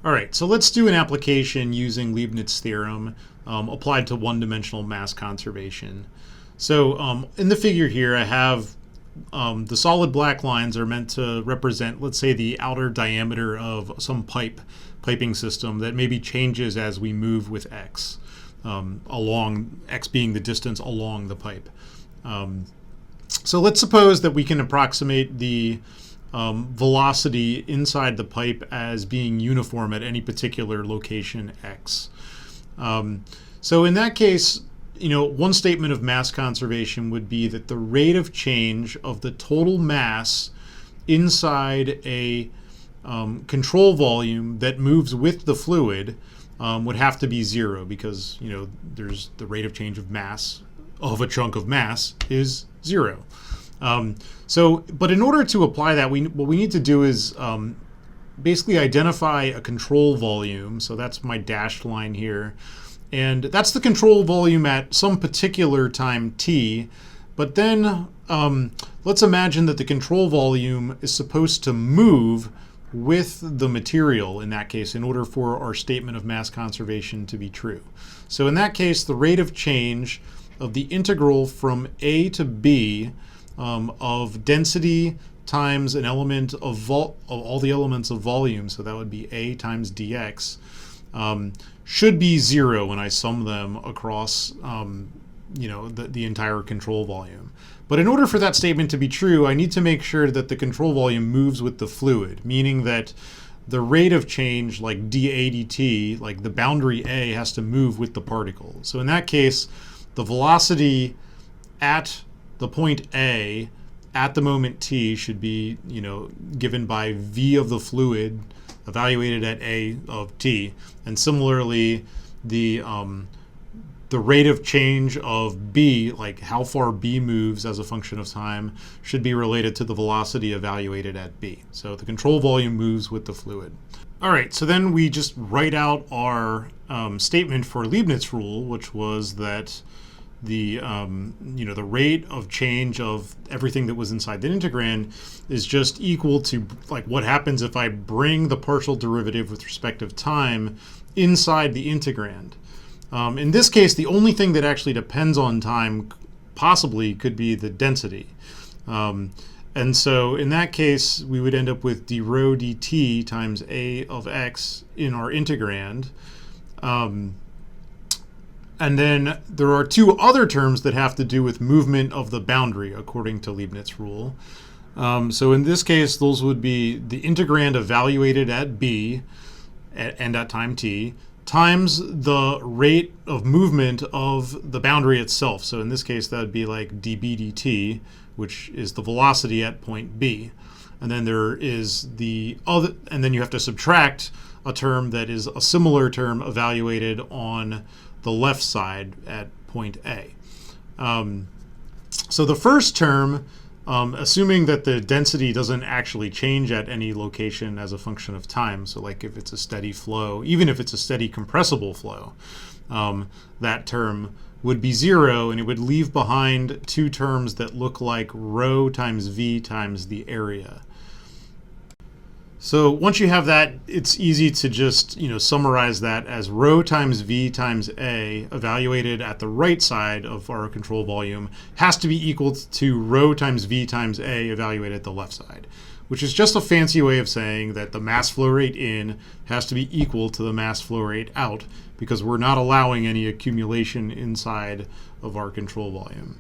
All right, so let's do an application using Leibnitz Theorem applied to one-dimensional mass conservation. So in the figure here, I have the solid black lines are meant to represent, let's say, the outer diameter of some piping system that maybe changes as we move with x, along x being the distance along the pipe. So let's suppose that we can approximate the velocity inside the pipe as being uniform at any particular location x. So in that case, one statement of mass conservation would be that the rate of change of the total mass inside a control volume that moves with the fluid would have to be zero, because there's the rate of change of mass of a chunk of mass is zero. But in order to apply that, what we need to do is basically identify a control volume. So that's my dashed line here. And that's the control volume at some particular time t. But then let's imagine that the control volume is supposed to move with the material in that case in order for our statement of mass conservation to be true. So in that case, the rate of change of the integral from a to b of density times an element of all the elements of volume, so that would be a times dx, should be zero when I sum them across the entire control volume. But in order for that statement to be true, I need to make sure that the control volume moves with the fluid, meaning that the rate of change, like dA dt, like the boundary A, has to move with the particle. So in that case, the velocity at the point A at the moment t should be, given by v of the fluid evaluated at a of t, and similarly the rate of change of b, like how far b moves as a function of time, should be related to the velocity evaluated at b. So the control volume moves with the fluid. All right, so then we just write out our statement for Leibniz rule, which was that the rate of change of everything that was inside the integrand is just equal to what happens if I bring the partial derivative with respect of time inside the integrand. In this case, the only thing that actually depends on time possibly could be the density. And so in that case, we would end up with d rho dt times a of x in our integrand. And then there are two other terms that have to do with movement of the boundary according to Leibniz rule. So in this case, those would be the integrand evaluated at b and at time t times the rate of movement of the boundary itself. So in this case, that would be like dB dt, which is the velocity at point B. And then there is the other, and then you have to subtract a term that is a similar term evaluated on the left side at point A. So the first term, assuming that the density doesn't actually change at any location as a function of time, so like if it's a steady flow, even if it's a steady compressible flow, that term would be zero, and it would leave behind two terms that look like rho times v times the area. So once you have that, it's easy to just summarize that as rho times v times a evaluated at the right side of our control volume has to be equal to rho times v times a evaluated at the left side, which is just a fancy way of saying that the mass flow rate in has to be equal to the mass flow rate out, because we're not allowing any accumulation inside of our control volume.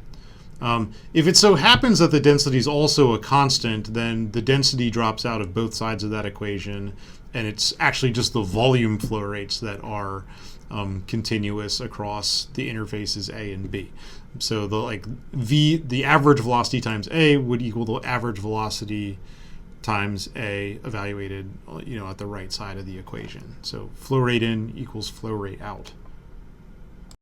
If it so happens that the density is also a constant, then the density drops out of both sides of that equation, and it's actually just the volume flow rates that are continuous across the interfaces A and B. So the average velocity times A would equal the average velocity times A evaluated at the right side of the equation. So flow rate in equals flow rate out.